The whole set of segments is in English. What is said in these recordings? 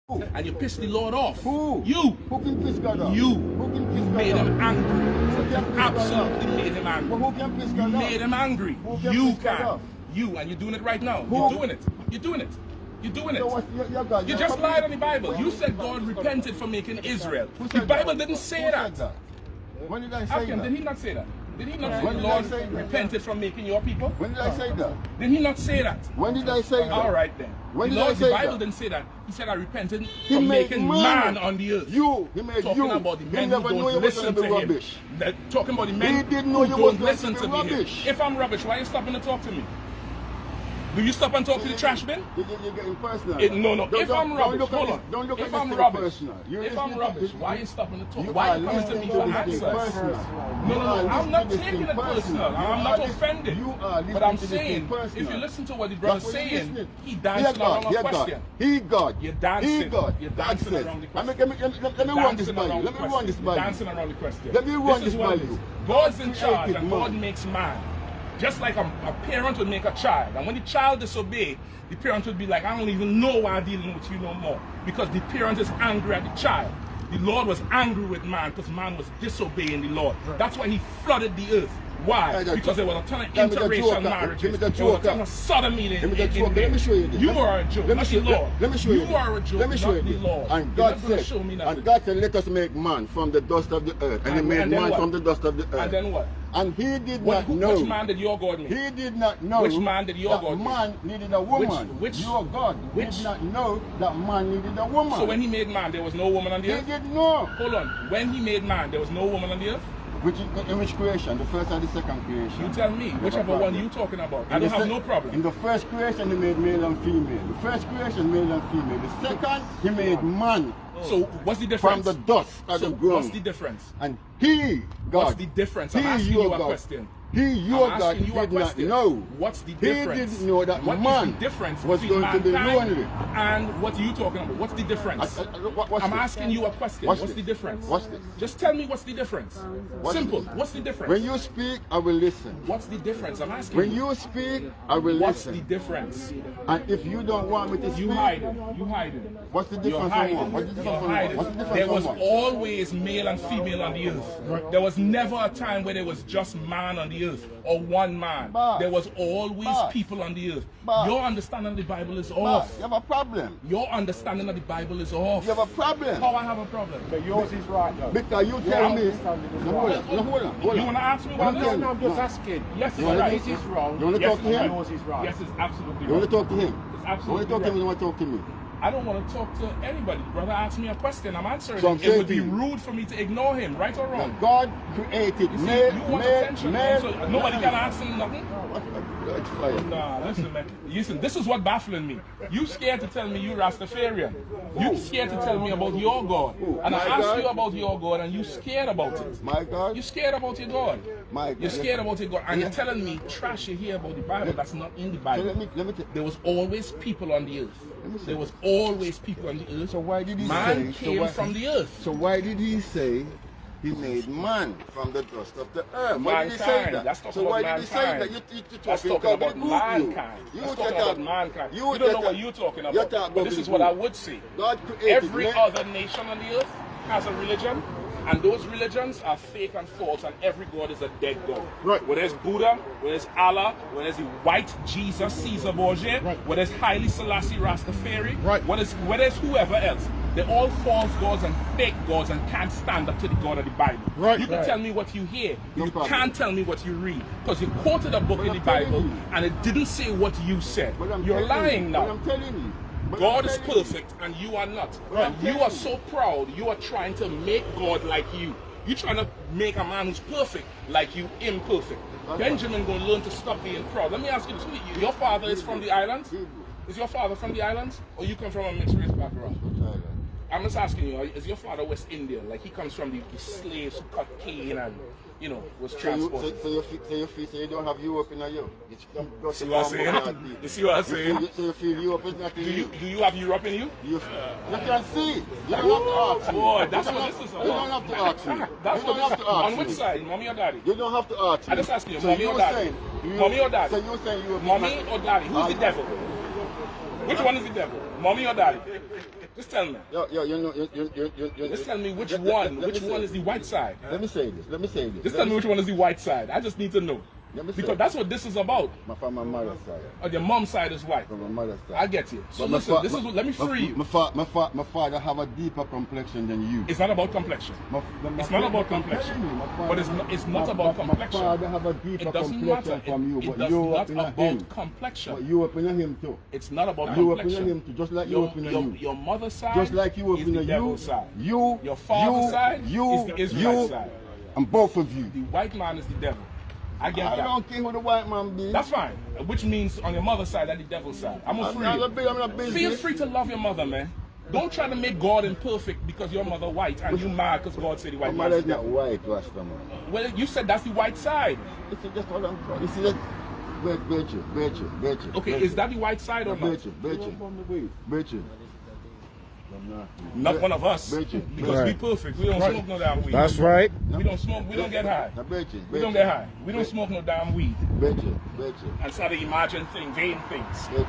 And you pissed the Lord off. Who? You. Who can piss God off? You. Who can piss God Made off? him angry. Who can piss God Absolutely off? made him angry. Well, who can piss You God off? made him angry. Who can You piss God can. off? You. And you're doing it right now. Who? You're doing it. You're doing it. You're doing it. So what, your God, You just lied on the Bible. You said God repented for making Israel. The Bible didn't say that. When did I How say come? that? Did he not say that? Did he not say When the did I Lord say that? repented from making your people? When did I say that? Did he not say that? When did I say that? All right then. When the did I Lord, say the Bible that? didn't say that. He said I repented He from made making man. man on the earth. He made talking you. about the He men never who knew don't you was listen going to to be him. rubbish. Talking about the men He didn't know who you don't was going listen to to be me. rubbish. If I'm rubbish, why are you stopping to talk to me? Do you stop and talk to the trash bin? You're getting personal. No. If I'm rubbish, hold on. Don't look at If this I'm thing rubbish, personal. if I'm rubbish, why are you stopping to talk? You Why are are you coming to me listening for to this answers? thing personal. No. I'm not taking it personal. I'm not offended. You are listening But I'm to this thing saying, personal. if you listen to what the brother's That's what you're saying, listening. he dancing around a question. He God. You're dancing. He God. You're dancing God around the says. question. Let me run this by you. Let me run this by you. Dancing around the question. Let me run This is this what by it is. you. God's in charge created and man. God makes man. Just like a parent would make a child. And when the child disobeys, the parent would be like, I don't even know why I'm dealing with you no more. Because the parent is angry at the child. The Lord was angry with man because man was disobeying the Lord. That's why he flooded the earth. Why? Because there was a ton of interracial marriages. There was a ton of sodomy in Let me show you this. You are a joke, not the Lord. Let me show you You are a joke, Let me show not you the Lord. And You're God not gonna said, show me nothing. and God said, let us make man from the dust of the earth. And he made and then man what? from the dust of the earth. And then what? And he did not know. Which man did your God make? He did not know. Which man did your that God make? man needed a woman. Which your God did not know that man needed a woman. So when he made man, there was no woman on the earth? He did know. Hold on. When he made man, there was no woman on the earth? In which creation? The first and the second creation? You tell me. Whichever one you talking about. I don't have no problem. In the first creation, he made male and female. The first creation, male and female. The second, he made man. So what's the difference? From the dust of the ground. What's the difference? And he, God. What's the difference? I'm asking you a question. Your God, did not know. What's the difference? He didn't know that what man is the difference was between going to be lonely. And what are you talking about? What's the difference? I'm asking you a question. What's the difference? What's this? Just tell me what's the difference. Simple. What's the difference? When you speak, I will listen. What's the difference? I'm asking when you speak, I will listen. What's the difference? And if you don't want me to speak, you hide it. You hide it. What's the difference from one? What's the difference from one? What's the difference There from was one? always male and female on the earth. There was never a time where there was just man on the earth or one man. There was always people on the earth. Your understanding of the Bible is off. You have a problem. Your understanding of the Bible is off. You have a problem. How I have a problem? But yours is right though. Because you tell me. Hold on. You want to ask me what No, I'm just asking. Yes, it's right. Yours is wrong. You want to talk to him? Yours is right. Yes, it's absolutely You want right. to talk to him? It's You want absolutely to talk to him? right. You want to talk to me? I don't want to talk to anybody. Brother asked me a question. I'm answering So I'm it. It would be saying to you, rude for me to ignore him, right or wrong? God created You see, male, you want attention. So nobody male. can answer nothing? It's fire. Nah, listen, man. Listen, this is what baffling me. You scared to tell me you Rastafarian. You scared to tell me about your God. And I asked you about your God and you scared about it. My God? You scared about your God. My God. You're scared about your God. And you're telling me trash you hear about the Bible that's not in the Bible. Let me There was always people on the earth. There was always people on the earth. So why did he man say? came from the earth. So why did he say he made man from the dust of the earth? Why did he say that? So why did he say that? That's talking about mankind. That's talking about mankind. You don't know what you're talking about. But this is what I would say. God created every other nation on the earth has a religion. And those religions are fake and false, and every god is a dead god. Right. Whether it's Buddha, whether it's Allah, whether it's the white Jesus, Caesar Borgia, whether it's Haile Selassie Rastafari, whether it's whoever else. They're all false gods and fake gods and can't stand up to the God of the Bible. You can tell me what you hear, you can't tell me what you read. Because you quoted a book in the Bible and it didn't say what you said. You're lying now. But I'm telling you. God is perfect and you are not. And you are so proud, you are trying to make God like you. You're trying to make a man who's perfect like you imperfect. Benjamin going to learn to stop being proud. Let me ask you this. Your father is from the islands? Is your father from the islands? Or you come from a mixed race background? I'm just asking you, is your father West Indian? Like he comes from the slaves who cut cane and, you know, was transported. So you feel you don't have Europe in you? See what I'm saying? You see what I'm saying? So you feel Europe is not in you? Do you have Europe in you? You can see. You don't have to ask me. Boy, that's what this is about. You don't have to ask me. That's you don't have to ask on me. which side, mommy or daddy? You don't have to ask me. I just ask you, so mommy or daddy? Mommy or daddy? So you're saying you mommy or daddy? Who's the devil? Which one is the devil? Mommy or daddy? Just tell me. Just tell me which one is the white side. Let me say this. Just tell me which one is the white side. I just need to know. Because that's what this is about. From my mother's side. Oh, your mom's side is white. From my mother's side. I get you. So listen, let me free you. My father have a deeper complexion than you. It's not about complexion. It's not about complexion. But it's not about complexion. My father have a deeper complexion from you. It does not about complexion. But you open him too. It's not about you complexion. You open him too, just like you open you. Your mother's side just like you open is the devil's side. Your father's side is the Israelite side. And both of you. The white man is the devil. I get that. I don't care who the white man be. That's fine. Which means on your mother's side, that's the devil's side. I'm gonna free you. Feel free to love your mother, man. Don't try to make God imperfect because your mother white and you mad because God said the white man is the devil. My mother is not white, Rastaman. Well, you said that's the white side. It's just what I'm trying. You see that? Virtue. Okay, is that the white side or not? Virtue. Not one of us. Because we perfect. We don't smoke no damn weed. That's right. We don't smoke. We don't get high. We don't get high. We don't smoke no damn weed. And start to imagine things, vain things. Go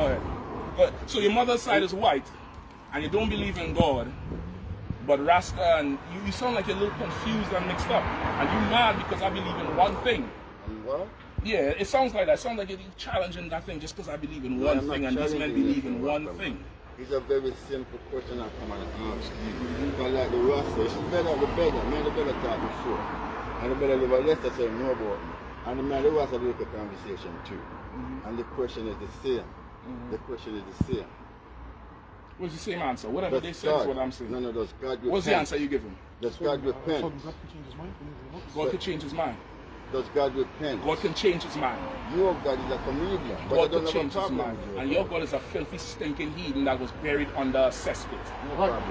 ahead. So your mother's side is white, and you don't believe in God, but Rasta, and you sound like you're a little confused and mixed up, and you mad because I believe in one thing. What? Yeah, it sounds like that. It sounds like you're challenging that thing just because I believe in one thing, and these men believe in one thing. It's a very simple question I come and ask you. Because like the Rasta, it's better the beggar. Man, the better talk before. And the better live a less to say know about me. And the man, the Rasta do a conversation too. And the question is the same. The question is the same. What's the same answer? Whatever they say is what I'm saying. No, does God repent? What's the answer you give him? Does God repent? God could change his mind. Does God repent? God can change his mind. Your God is a comedian. God can change his mind. And your God is a filthy, stinking heathen that was buried under a cesspit. No problem.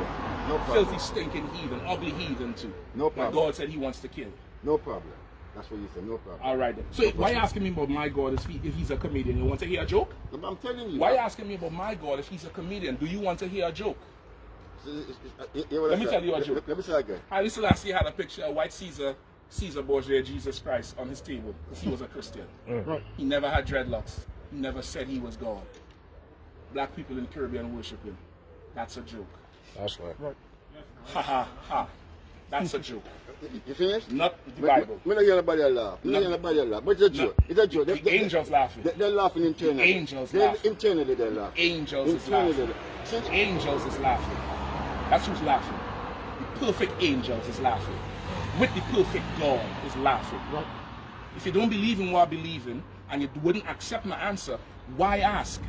No problem. Filthy, stinking heathen, ugly heathen too. No problem. And God said he wants to kill. No problem. That's what you said. No problem. All right then. So why are you asking me about my God if he's a comedian? You want to hear a joke? I'm telling you. Why are you asking me about my God if he's a comedian? Do you want to hear a joke? Let me tell you a joke. Let me say again. Haile Selassie had a picture of white Caesar Borgia, Jesus Christ, on his table because he was a Christian. Right. He never had dreadlocks. He never said he was God. Black people in the Caribbean worship him. That's a joke. That's right. Ha ha ha. That's a joke. You finished? Not the Bible. We don't hear nobody laugh. We don't hear nobody laugh. But it's a joke. It's a joke. The angels laughing. They're laughing internally. The angels laughing. Internally they're laughing. Angels is laughing. Angels is laughing. That's who's laughing. The perfect angels is laughing. With the perfect God is laughing. Right. If you don't believe in what I believe in, and you wouldn't accept my answer, why ask?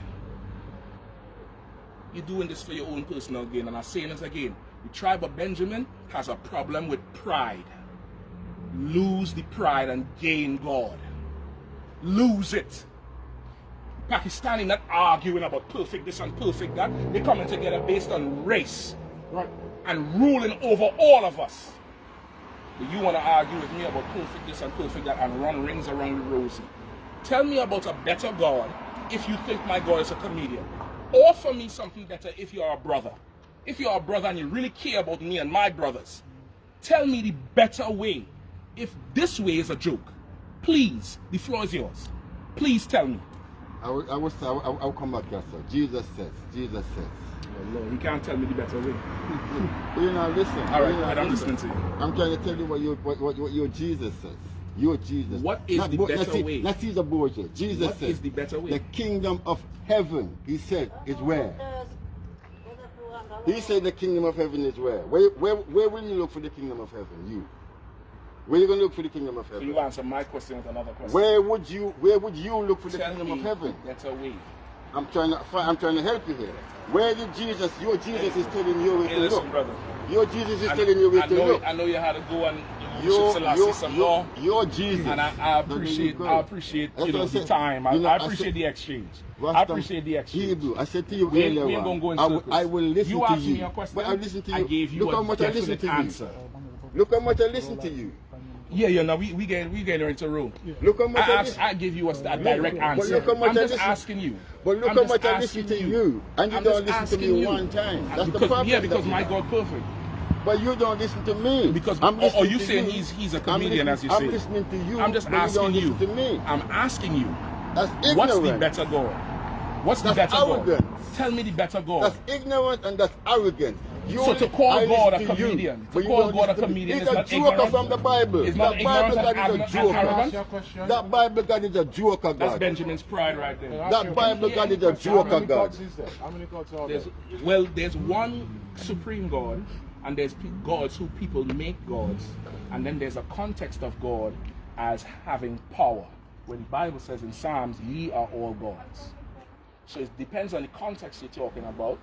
You're doing this for your own personal gain, and I'm saying this again. The tribe of Benjamin has a problem with pride. Lose the pride and gain God. Lose it. Pakistani not arguing about perfect this and perfect that. They're coming together based on race. Right. And ruling over all of us. But you want to argue with me about perfect this and perfect that and run rings around the rosy. Tell me about a better God if you think my God is a comedian. Offer me something better if you're a brother. If you're a brother and you really care about me and my brothers, tell me the better way. If this way is a joke, please, the floor is yours. Please tell me. I'll come back here, sir. Jesus says. Oh Lord, you can't tell me the better way. You know, listen. All right, I'm listening to you. I'm trying to tell you what your Jesus says. Your Jesus. What is the better way? Let's see the board here. Jesus says. What is the better way? The kingdom of heaven, he said, is where? He said the kingdom of heaven is where? Where will you look for the kingdom of heaven? You. Where are you going to look for the kingdom of heaven? So you answer my question with another question. Where would you look for the kingdom of heaven? Better way. I'm trying to help you here. Where did your Jesus is telling you where to listen, look? brother. Your Jesus is telling you where to look. I know you had to go and worship Selassie some more. Your Jesus. And I appreciate the time. I appreciate the exchange. I appreciate the exchange. Hebrew, I said to you we earlier ain't gonna go in circles. I will listen you to asked you. Me a question, but I listen to you. I gave you Look how a much I listen to answer. Look how much I listen to you. Yeah, no, we get into room. Look how much I give you a direct answer. I'm just asking you. But look how much I listen to you, and you don't listen to me one time. That's the problem. Yeah, because my God perfect. But you don't listen to me. Because or you saying he's a comedian, as you say. I'm listening to you. I'm just asking you. To me. I'm asking you. That's ignorant. What's the better God? What's the That's better arrogant. God? Tell me the better God. That's ignorant and that's arrogant. So to call God a comedian, to call God a comedian is not ignorant. It's a joker from the Bible. It's not That Bible ignorant God is a and joker. arrogant. That Bible God is a joker That's God. Benjamin's pride right there. That Bible God is a How joker many God. gods is there? How many gods are There's, there? well, there's one supreme God, and there's gods who people make gods, and then there's a context of God as having power. When the Bible says in Psalms, ye are all gods. So it depends on the context you're talking about.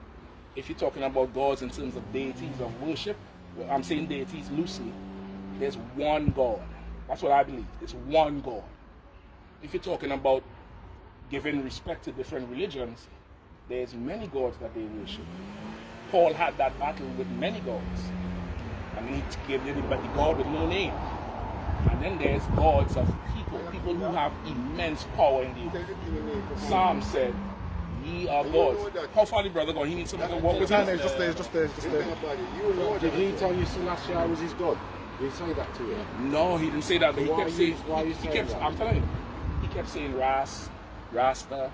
If you're talking about gods in terms of deities of worship, well, I'm saying deities loosely, there's one God. That's what I believe. It's one God. If you're talking about giving respect to different religions, there's many gods that they worship. Paul had that battle with many gods. And he gave them the God with no name. And then there's gods of people who have immense power in the earth. Psalm said, ye are gods. How far the brother going? He needs something to walk with him. It's just there. Did he tell you Selassie was his God? Did he say that to you? No, he didn't say that, but he Why kept are saying, you- why are you he saying kept, that? I'm telling you, he kept saying Rasta.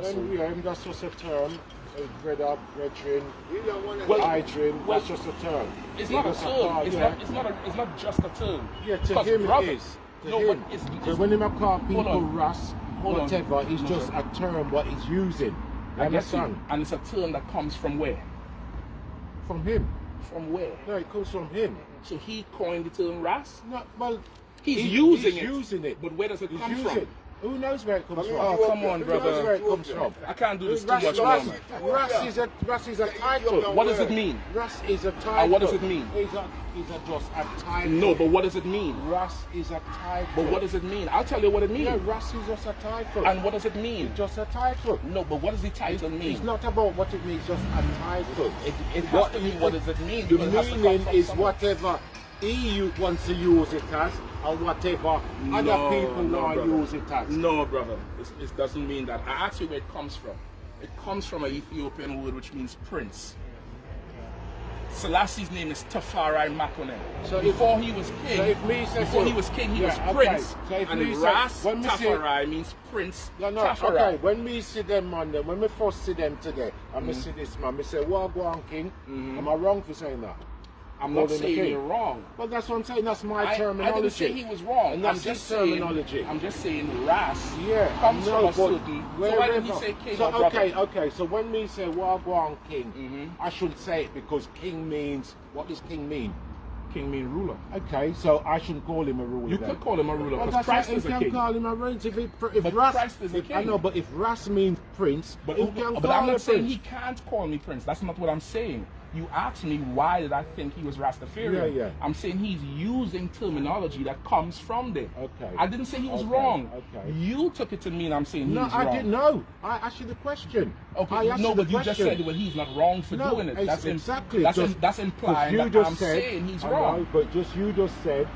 Then we heard that's just a term. Brother, brethren, Well, Idrin, well, that's just a term. It's not a Just term. part, It's yeah. not just a term. Yeah, to 'Cause him brother- it is. To No, him. but it's So when him call people Hold on. Ras, Hold on. whatever, it's No, just sir. a term what he's using. You I get you. understand? And it's a term that comes from where? From him. From where? No, it comes from him. So he coined the term Ras? No, well, He's using he's it. using it. But where does it He's come using from? it. Who knows where it comes from? Oh, come on, Who knows brother. where it comes from? I can't do this too Ras, much Ras, longer. Ras is a title. What does it mean? Ras is a title. And what does it mean? He's just a title. No, but what does it mean? Ras is a title. But what does it mean? I'll tell you what it means. Yeah, Ras is just a title. And what does it mean? It's just a title. No, but what does the title mean? It's not about what it means, just a title. It has to mean what does it mean? The Because it has to come meaning from is somewhere. whatever he wants to use it as, or whatever other people want to brother. use it as. No, brother. It doesn't mean that. I asked you where it comes from. It comes from an Ethiopian word which means prince. Selassie's name is Tafari Makonnen. So before he was king, so if me say before so- he was king, he yeah, was okay. prince. So if and me say- Ras when me say- Tafari means prince No, Tafari. okay, when me see them on them, when me first see them today, and me see this man, me say, Wagwan King, am I wrong for saying that? I'm not Calling the saying king. you're wrong. Well, that's what I'm saying, that's my I terminology. didn't say he was wrong. And that's I'm just his terminology. Saying, I'm just saying Ras comes from a certain. So why didn't he say king so, or brother? okay, so when me say Wagwan King, I should say it because king means, what does king mean? King means ruler. Okay, so I shouldn't call him a ruler. You then. could call him a ruler Well, because that's Christ right, is you a can king. call him a prince if But Ras, Christ is a I king. know, but if Ras means prince, But, you can but call I'm him not saying prince. he can't call me prince. That's not what I'm saying. You asked me why did I think he was Rastafarian. Yeah. I'm saying he's using terminology that comes from there. Okay. I didn't say he was Okay, wrong. okay. You took it to mean I'm saying No, he's I wrong. didn't know. I asked you the question. I Okay, asked no, you the but you just question. said, well, he's not wrong for No, doing it. it's That's exactly. That's, just- that's 'cause implying you that just I'm said, saying he's I wrong. know, but you just said,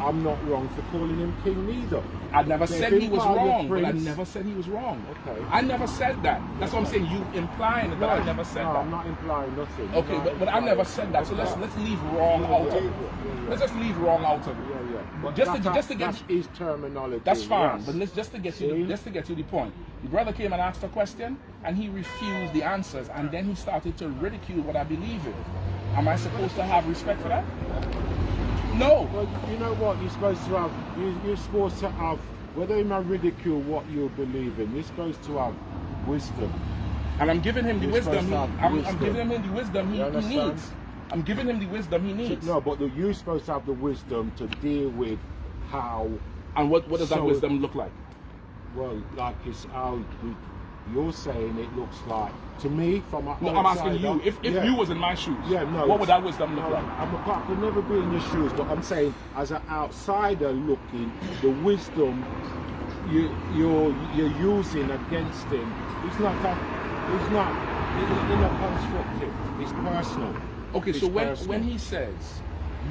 I'm not wrong for calling him king neither. I never They said didn't he was call you wrong, but I prince. never said he was wrong. Okay. I never said that. That's what I'm saying. You implying it, but I never said no, that. I'm not implying nothing. Okay, I'm not but I never implying. said that. So let's Okay. leave wrong out of it. Yeah. Let's just leave wrong out of it. Yeah. But Just to that's get his terminology. that's fine. yes. But let's just to get you See? just to get to the point. The brother came and asked a question, and he refused the answers, and then he started to ridicule what I believe in. Am I supposed to have respect for that? No. Well, you know what? You're supposed to have. You're supposed to have. Whether you may ridicule what you believe in, you're supposed to have wisdom. And I'm giving him the You're wisdom. supposed to have I'm wisdom. giving him the wisdom he understand? needs. I'm giving him the wisdom he needs. No, but you're supposed to have the wisdom to deal with how. And what does that So- wisdom look like? Well, like it's how you're saying it looks like to me from an No, I'm asking outsider. you. If Yeah. you was in my shoes, Yeah, no. what would that wisdom look No, like? I could never be in your shoes, but I'm saying as an outsider looking, the wisdom you're using against him, it's not constructive. It's personal. Okay, It's so personal. when he says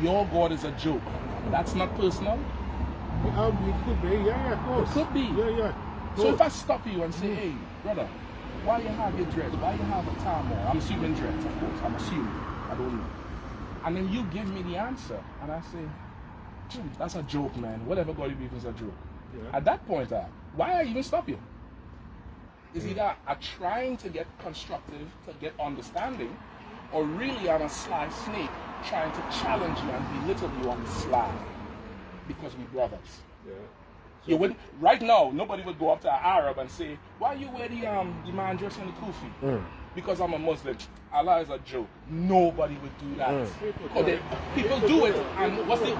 your God is a joke, that's not personal. It could be, yeah, of course. It could be. Yeah. So if I stop you and say, hey, brother, why you have your dreads? Why you have a time on? I'm assuming dreads, of course. I'm assuming. I don't know. And then you give me the answer, and I say, that's a joke, man. Whatever God you believe is a joke. Yeah. At that point, why I even stop you? is either I'm trying to get constructive, to get understanding, or really I'm a sly snake trying to challenge you and belittle you on the sly. Because we're brothers. Yeah. You wouldn't, right now, nobody would go up to an Arab and say, why you wear the man dress on the kufi? Because I'm a Muslim. Allah is a joke. Nobody would do that. People do it, and what's the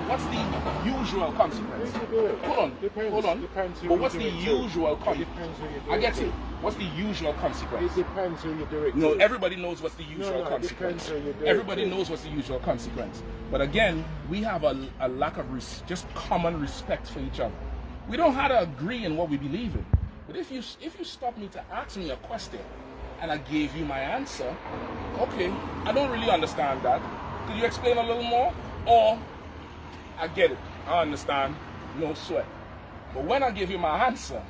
usual consequence? Hold on. But what's the usual consequence? I get it. What's the usual consequence? It depends who you do it to. No, everybody knows what's the usual consequence. Everybody knows what's the usual consequence. But again, we have a lack of just common respect for each other. We don't have to agree in what we believe in. But if you stop me to ask me a question and I gave you my answer, okay, I don't really understand that. Could you explain a little more? Or, I get it, I understand, no sweat. But when I give you my answer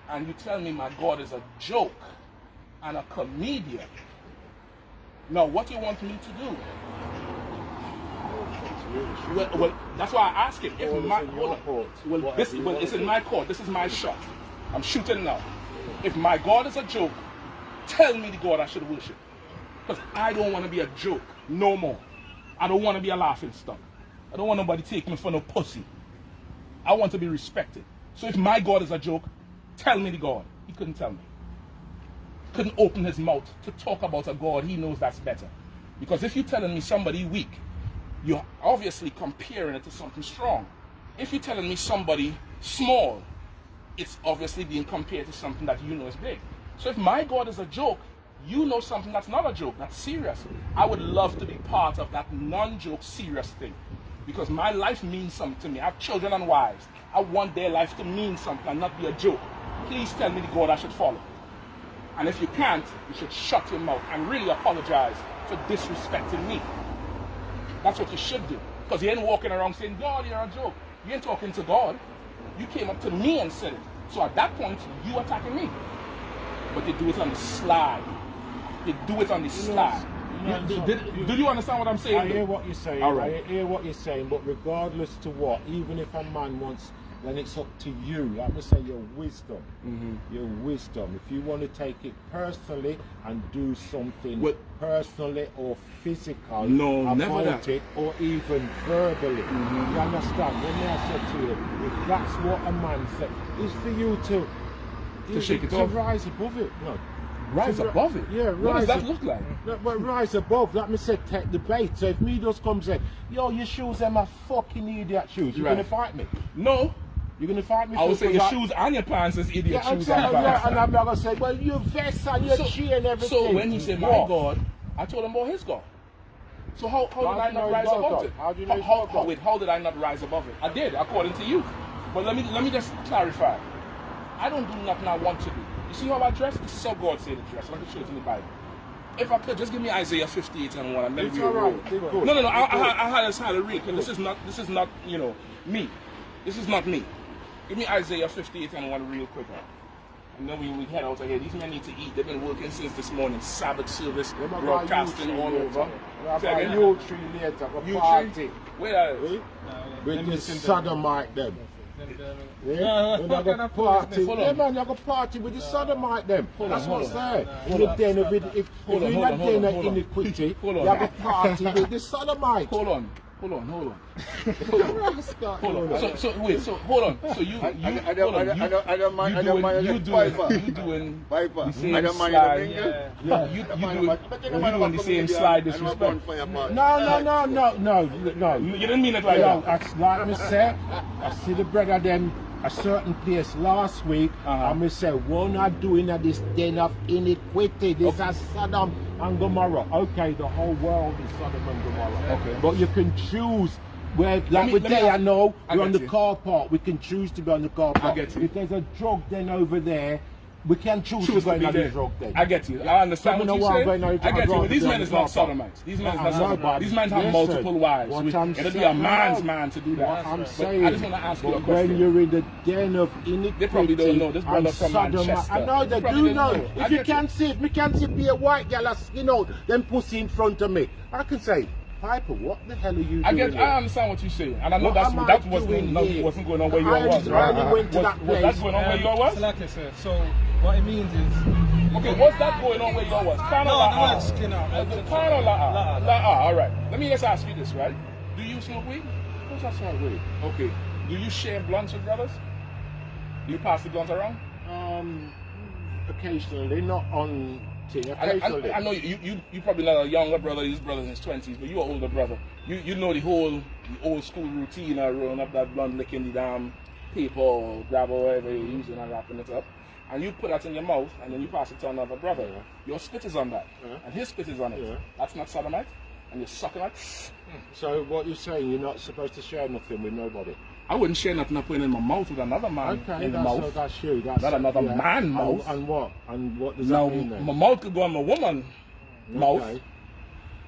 and you tell me my God is a joke and a comedian, now what do you want me to do? Well, that's why I ask him. If my it's in my court. This is my shot. I'm shooting now. If my God is a joke, tell me the God I should worship. Because I don't want to be a joke no more. I don't want to be a laughing stock. I don't want nobody taking me for no pussy. I want to be respected. So if my God is a joke, tell me the God. He couldn't tell me. Couldn't open his mouth to talk about a God he knows that's better. Because if you're telling me somebody weak, you're obviously comparing it to something strong. If you're telling me somebody small, it's obviously being compared to something that you know is big. So if my God is a joke, you know something that's not a joke, that's serious. I would love to be part of that non-joke serious thing. Because my life means something to me. I have children and wives. I want their life to mean something and not be a joke. Please tell me the God I should follow. And if you can't, you should shut your mouth and really apologize for disrespecting me. That's what you should do. Because you ain't walking around saying, God, you're a joke. You ain't talking to God. You came up to me and said it. So at that point, you attacking me. But they do it on the slide. They do it on the slide. Do you understand what I'm saying? I hear what you're saying. All right. I hear what you're saying. But regardless to what, even if a man wants, then it's up to you. Like I say, your wisdom. Your wisdom. If you want to take it personally and do something personally or physical about it, or even verbally. You understand? When I said to you, if that's what a man said, it's for you to shake it to off. rise above it. No. Rise above it? Yeah, what does that look like? No, but rise above. Let me say, take the bait. So if me just come say, yo, your shoes are my fucking idiot shoes, you're gonna fight me? No. You're gonna fight me? I would say your shoes and your pants is idiot shoes and pants. And I'm not gonna say, well, your vest and your chain and everything. So when he said my God, I told him about his God. So how did I not rise above it? How do you know how did I not rise above it? I did, according to you. But let me just clarify. I don't do nothing I want to do. You see how I dress? This is how God said to dress. I can show it in the Bible. If I could, just give me Isaiah 58 and 1 and then we'll roll. No. I had to read because this is not, you know, me. This is not me. Give me Isaiah 58 and 1 real quick. And then we head out of here. These men need to eat. They've been working since this morning. Sabbath service, broadcasting all over. You tree later, a party. Where are they? With the sodomite them. Yeah, we're not gonna party. Yeah, man, you're gonna party with the sodomite them. That's what's there. If you're not den of iniquity, you're gonna party with the sodomite. Hold on. So wait, so hold on. So you doing the same slide. You doing the same slide disrespect. No. You didn't mean it like that. That's like me say, I see the brother them a certain place last week, and me say, we're not doing this den of iniquity. This is Sodom and Gomorrah. Okay, the whole world is Sodom and Gomorrah. Okay. But you can choose where, like I know, we're on the car park. We can choose to be on the car park. I get you. If there's a drug den over there, we can choose to go in the drug den. I get you. I understand what you're saying. I get you. But these men is not sodomites. These men have multiple wives. It'll be a man's man to do that. I'm saying, I just want to ask you a question. When you're in the den of iniquity, they probably don't know. This brother from Manchester. I know they do know. If you can't see, if me can't see be a white girl, you know, them pussy in front of me, I can say, Piper, what the hell are you doing? I understand what you're saying, and I know that wasn't going on where you was, right? I went to that place. Was that going on where you was? Like I said, so What it means is... Okay, what's that going on where you was? No, skin out. All right. Let me just ask you this, right? Do you smoke weed? What's that smoke weed? Okay. Do you share blunts with brothers? Do you pass the blunts around? Occasionally, not on thing. Occasionally. I know you probably not a younger brother, his brother in his 20s, but you're an older brother. You know the old school routine of rolling up that blunt, licking the damn paper or grab or whatever you're using and wrapping it up. And you put that in your mouth and then you pass it to another brother. Yeah. Your spit is on that. Yeah. And his spit is on it. Yeah. That's not sodomite. And you're sucking it. So what you're saying, you're not supposed to share nothing with nobody? I wouldn't share nothing I'm putting in my mouth with another man in the mouth. So that's you. That's not another man mouth. And what? And what does that mean then? My mouth could go on my woman mouth.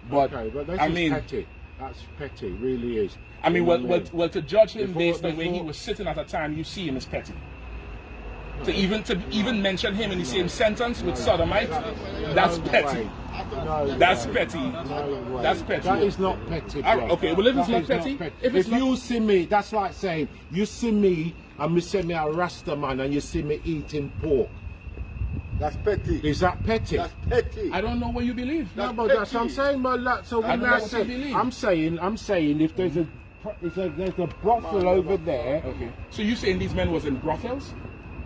But this is petty. That's petty, really is. I mean, well, to judge him based on where he was sitting at the time, you see him as petty. To even mention him in the same sentence with sodomite, that's petty. That's petty. That's petty. That is not petty. Okay, well if it's not petty, if you see me, that's like saying you see me and me say me a Rasta man and you see me eating pork. That's petty. Is that petty? That's petty. I don't know what you believe. No, but that's what I'm saying. But so when I say, I'm saying if there's a brothel over there. Okay. So you saying these men was in brothels?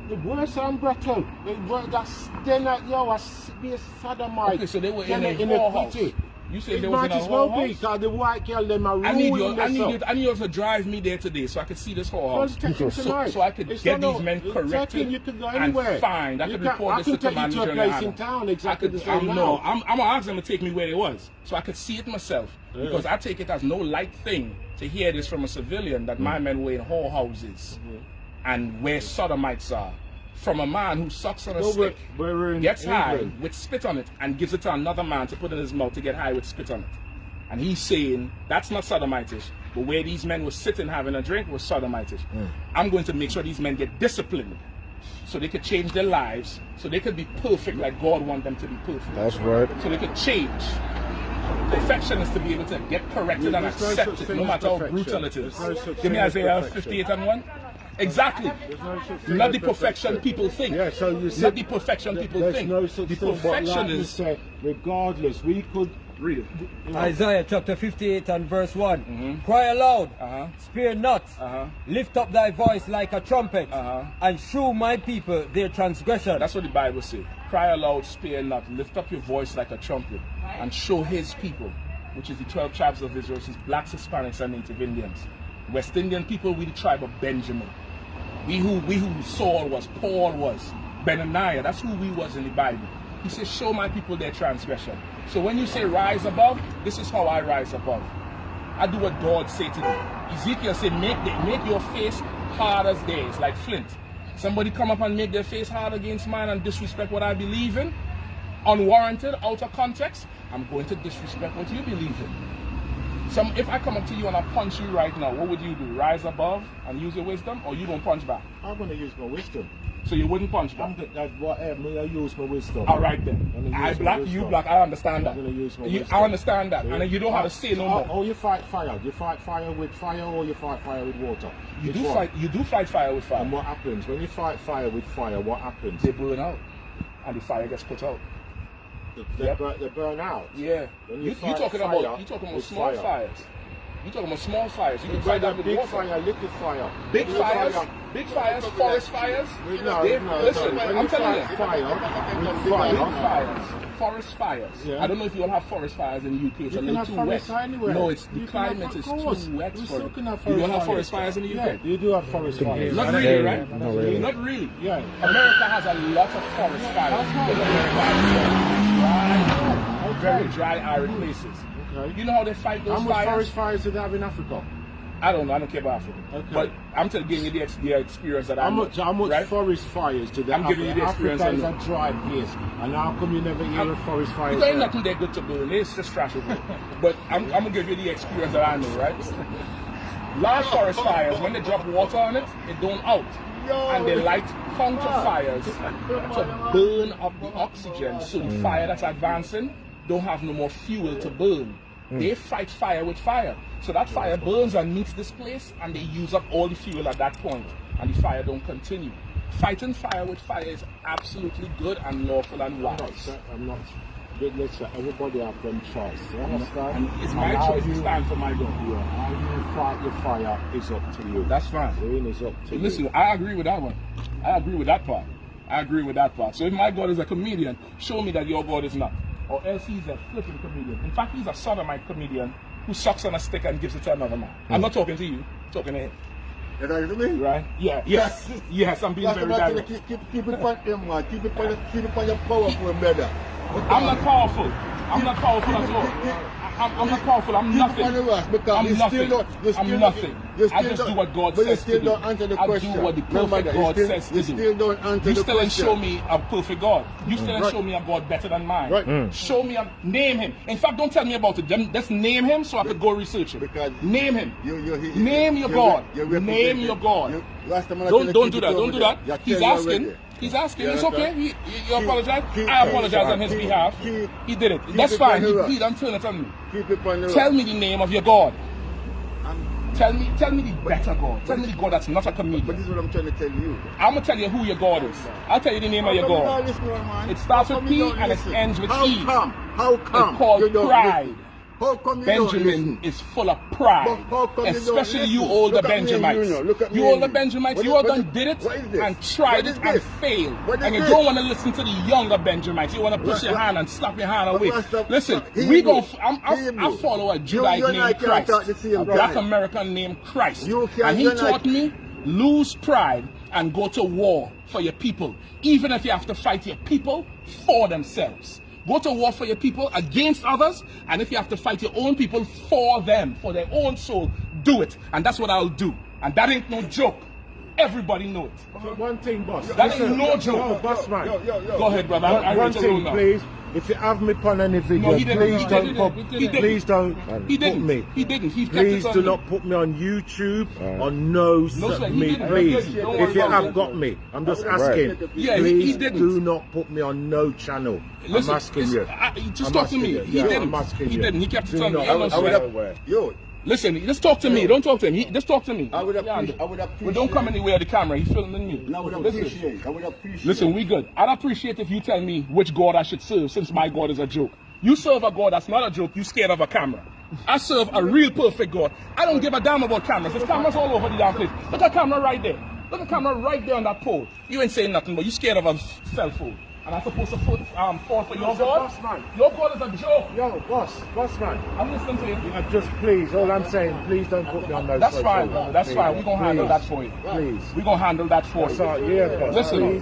The worst on brothel. They're not, be a sodomite. Okay, so they were in a whorehouse. You said they was in a whorehouse? Because the white girl, them are ruining I need you to drive me there today so I could see this whorehouse. So I could get these men corrected and fined. I could report this to Command General. No, I'm going to ask them to take me where it was so I could see it myself. Because I take it as no light thing to hear this from a civilian that my men were in whorehouses. And where sodomites are, from a man who sucks on a stick, gets high with spit on it, and gives it to another man to put in his mouth to get high with spit on it. And he's saying that's not sodomitish, but where these men were sitting having a drink was sodomitish. I'm going to make sure these men get disciplined so they could change their lives, so they could be perfect like God wants them to be perfect. That's right. So they could change. Perfection is to be able to get corrected and accepted, no matter how brutal it is. Give me Isaiah 58:1. Exactly. Not the perfection people think. Yeah, so you see, not the perfection people think. No such the thing, perfection is say, regardless, we could read it. Isaiah chapter 58 and verse 1. Cry aloud, spare not, lift up thy voice like a trumpet, and shew my people their transgression. That's what the Bible says. Cry aloud, spare not, lift up your voice like a trumpet, and show his people, which is the 12 tribes of Israel, which is blacks, Hispanics, and Native Indians. West Indian people, we the tribe of Benjamin. We who Saul was, Paul was, Benaniah, that's who we was in the Bible. He says, show my people their transgression. So when you say rise above, this is how I rise above. I do what God say to me. Ezekiel said, make your face hard as theirs, like flint. Somebody come up and make their face hard against mine and disrespect what I believe in, unwarranted, out of context, I'm going to disrespect what you believe in. If I come up to you and I punch you right now, what would you do? Rise above and use your wisdom, or you don't punch back? I'm going to use my wisdom. So you wouldn't punch back? I use my wisdom. All right then. I black, you black. I understand that. I'm going to use my wisdom. I understand that. And you don't have to say no more. Oh, you fight fire. You fight fire with fire, or you fight fire with water? You do fight fire with fire. And what happens? When you fight fire with fire, what happens? They burn out. And the fire gets put out. They burn out? Yeah. You're talking about small fires. You're talking about small fires. You can fight that with big water. Fire, little fire. Big fires, forest fires. Listen, I'm telling you. Forest fires. Yeah. I don't know if you all have forest fires in the UK. It's a little too wet. No, the climate is too wet for it. You don't have forest fires in the UK? Yeah, you do have forest fires. Not really, right? Not really. Not really. Yeah. America has a lot of forest fires. Very dry, arid places. Okay. You know how they fight those fires? How much forest fires do they have in Africa? I don't know. I don't care about Africa. Okay. But I'm giving you the experience that I know. How much forest fires do they have? I'm giving you the experience. Africa is a dry place. And how come you never hear of forest fires? Because ain't nothing that good to burn. It's just trash over it. But I'm going to give you the experience that I know, right? Large forest fires, when they drop water on it, it don't out. And they light counter fires to burn up the oxygen so the fire that's advancing don't have no more fuel to burn. They fight fire with fire. So that fire burns and meets this place and they use up all the fuel at that point and the fire don't continue. Fighting fire with fire is absolutely good and lawful and wise. I'm not. Listen, everybody have them choice. You understand? And it's my choice to stand for my God. Yeah, how you fight your fire is up to you. That's fine. It's up to you. Listen, I agree with that one. I agree with that part. I agree with that part. So if my God is a comedian, show me that your God is not. Or else he's a flipping comedian. In fact, he's a sodomite comedian who sucks on a stick and gives it to another man. I'm not talking to you, I'm talking to him. You know what I mean? Right? Yeah, yes. Yes, I'm being very direct. Keep it on him, man. Keep it on your powerful brother. I'm not powerful. I'm not powerful at all. I'm not powerful. I'm nothing. I'm nothing. I'm nothing. I just do what God says to do. I do what the perfect God says to do. You still ain't show me a perfect God. You still ain't show me a God better than mine. Right. Show me name him. In fact, don't tell me about it. Just name him so I could go research him. Name him. Name your God. Name your God. Don't do that. Don't do that. He's asking. He's asking. It's okay. You apologize. I apologize on his behalf. He did it. That's fine. He done turn it on me. Tell me the name of your God. Tell me the better God. Tell me the God that's not a comedian. But this is what I'm trying to tell you. I'm gonna tell you who your God is. I'll tell you the name of your God. It starts with P and it ends with E. How come? It's called pride. How come you Benjamin is full of pride, especially you older Benjamites. You older Benjamites, you all done did it and tried it and failed. And you don't want to listen to the younger Benjamites. You want to push your hand and slap your hand away. Listen, I follow a Judite named Christ, a black American named Christ. And he taught me, lose pride and go to war for your people, even if you have to fight your people for themselves. Go to war for your people against others, and if you have to fight your own people for them, for their own soul, do it. And that's what I'll do. And that ain't no joke. Everybody know it. So one thing, boss. That ain't no joke. No, boss man. Go ahead, brother. I'm One ready to roll thing, now. please. If you have me on any video, please don't Please do not put me on YouTube or me, please. If you have got me, I'm just asking. Please do not put me on no channel. I'm asking you. Just talk to me. He didn't. He didn't. He kept it on me. Listen, just talk to me. Don't talk to him. Just talk to me. I would appreciate. Well, don't come anywhere the camera. He's filming me. I would appreciate. Listen, we good. I'd appreciate if you tell me which God I should serve, since my God is a joke. You serve a God that's not a joke. You scared of a camera. I serve a real perfect God. I don't give a damn about cameras. There's cameras all over the damn place. Look at camera right there. Look at camera right there on that pole. You ain't saying nothing, but you scared of a cell phone. And I'm supposed to fall for your God? Your God is a joke. Yo, boss man. I'm listening to you. Just please, all I'm saying, please don't put me on those. That's fine, brother. That's fine. We're going to handle that for you. Please. We're going to handle that for you.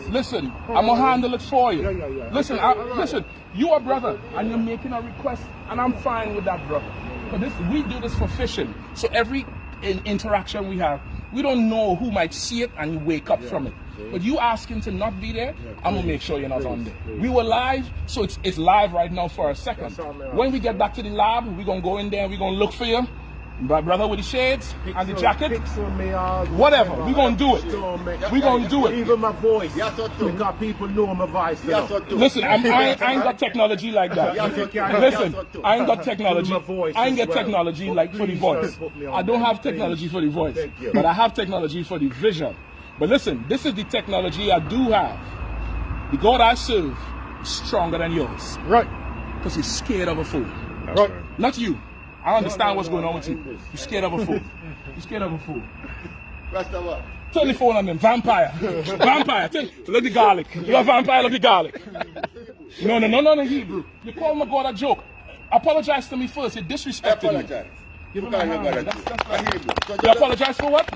Listen, I'm going to handle it for you. Listen, listen, you are brother, and you're making a request, and I'm fine with that, brother. But we do this for fishing. So every interaction we have, we don't know who might see it and wake up from it. But you asking to not be there, I'm going to make sure you're not on there. We were live, so it's live right now for a second. When we get back to the lab, we're going to go in there and we're going to look for you. My brother with the shades and the jacket. Whatever, we're going to do it. We're going to do it. Even my voice. Because people know my voice. Listen, I ain't got technology like that. Listen, I ain't got technology. I ain't got technology like for the voice. I don't have technology for the voice. But I have technology for the vision. But listen, this is the technology I do have. The God I serve is stronger than yours. Right. Because he's scared of a fool. Right. Not you. I understand what's going on with you. You're scared of a fool. You're scared of a fool. Turn the phone on him. Vampire. Vampire. Look the garlic. You're a vampire, look the garlic. No, Hebrew. You call my God a joke. Apologize to me first. You disrespected me. You apologize for what?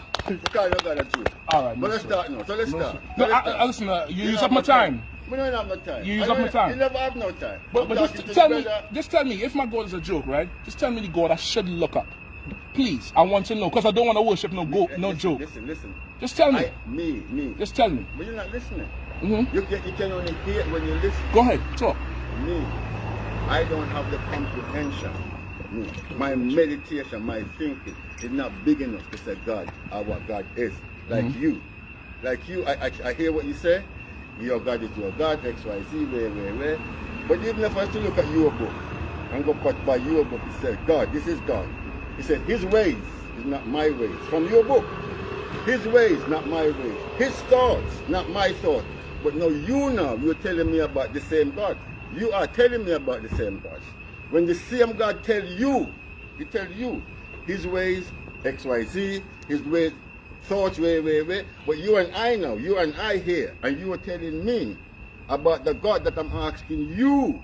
All right. But let's start now. So let's start. No, listen, you use up my time. We don't have no time. You use up my time. You never have no time. But just tell me, if my God is a joke, right? Just tell me the God I should look up. Please, I want to know, because I don't want to worship no joke. Listen. Just tell me. Me. Just tell me. But you're not listening. You can only hear when you listen. Go ahead, talk. Me, I don't have the comprehension. My meditation, my thinking is not big enough to say God or what God is. Like you, I hear what you say. Your God is your God, X, Y, Z, where. But even if I still look at your book and go cut by your book, it says God, this is God. He said His ways is not my ways. From your book, His ways, not my ways. His thoughts, not my thoughts. But now you're telling me about the same God. You are telling me about the same God. When the same God tell you, he tell you his ways, XYZ, his ways, thoughts, way. But you and I here, and you are telling me about the God that I'm asking you.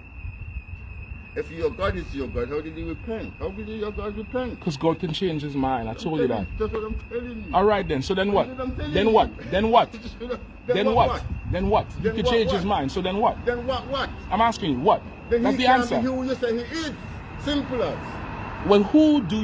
If your God is your God, how did he repent? How did your God repent? Because God can change his mind. I told you that. That's what I'm telling you. All right then. So then what? Then what? Then what? Then what? Then what? He could change his mind. So then what? Then what? I'm asking you what? Then That's he the can't answer. be who you say he is. Simple as. Well, who do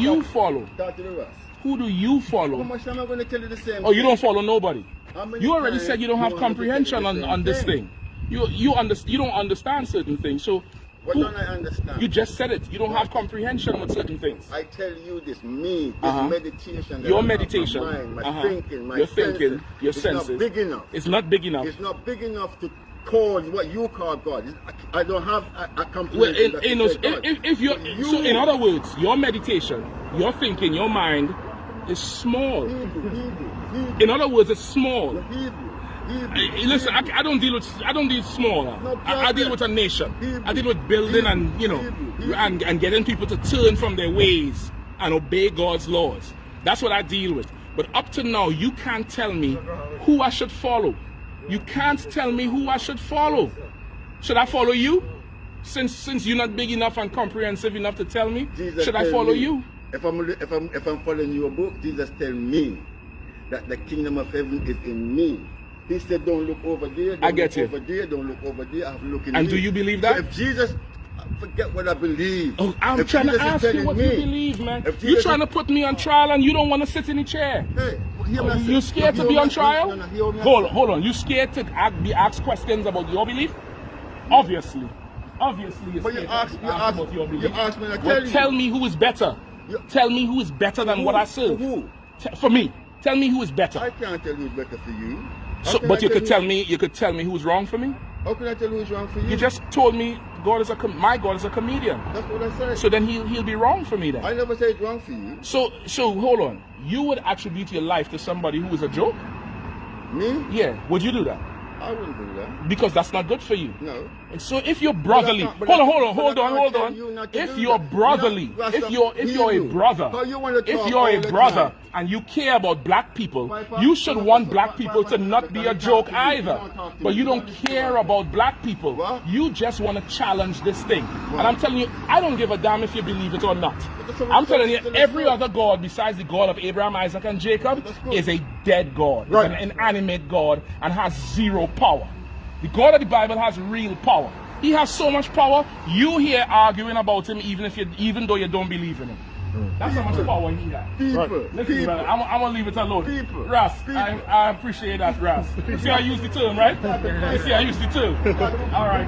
you follow? Talk to the rest. Who do you follow? How much time am I going to tell you the same Oh, you thing? don't follow nobody. How many You already times said you don't have do I have to comprehension tell you the on this same thing. You don't understand certain things. So What who- don't I understand? you just said it. You don't have comprehension with certain things. I tell you this, this meditation. That Your I have, meditation, my mind, my thinking, my your thinking, senses, your it's senses. not big enough. It's not big enough. It's not big enough to call what you call God. I don't have a Well, comprehension. that you say God. if you're, But so in other words, your meditation, your thinking, your mind is small. Hebrew. In other words, it's small. Hebrew. Listen, I don't deal small. No I deal with a nation. I deal with building and Hebrew. and getting people to turn from their ways and obey God's laws. That's what I deal with. But up to now, you can't tell me who I should follow. You can't tell me who I should follow. Should I follow you? Since you're not big enough and comprehensive enough to tell me, Jesus should I tell follow me, you? If I'm following your book, Jesus tell me that the kingdom of heaven is in me. He said, don't look over there, don't I get look you. over there, don't look over there, I have to look in And me. do you believe that? So if Jesus, forget what I believe. Oh, I'm If trying to Jesus is ask you telling what me, you believe, man. if You're Jesus trying to is- put me on trial and you don't want to sit in the chair. Hey, hear me, I You say- scared to hear be me, on trial? no, hear me, I say- Hold on. You scared to be asked questions about your belief? Obviously you're But you scared ask- to you ask- about your belief. you ask me to Well, tell you. tell me who is better. You- Tell me who is better than what I serve. Who? For me, tell me who is I better. can't tell who's better for you. How So, can but I you could tell you- me. You could tell me who's wrong for me. How can I tell who's wrong for you? You just told me my God is a comedian. That's what I said. So then he'll be wrong for me then. I never said it's wrong for you. So hold on. You would attribute your life to somebody who is a joke? Me? Yeah. Would you do that? I wouldn't do that. Because that's not good for you. No. And so if you're brotherly, But hold I can't on. tell you not to If do you're that. brotherly, Rasta, if you're a Hebrew. brother, How you wanna if talk you're all a the brother time? and you care about black people, Why, you should want why, black people to not be a joke either. But you don't care about black people. What? You just want to challenge this thing. What? And I'm telling you, I don't give a damn if you believe it or not. that's what I'm I'm telling you, saying. every other God besides the God of Abraham, Isaac, and Jacob That's good. is a dead God. Right. It's an inanimate God and has zero power. The God of the Bible has real power. He has so much power. You here arguing about him even though you don't believe in him. That's how much power he has. People. Listen, brother, I'm gonna leave it alone. People. Ras, People. I appreciate that, Ras. You see I use the term, right? You see I use the term. All right.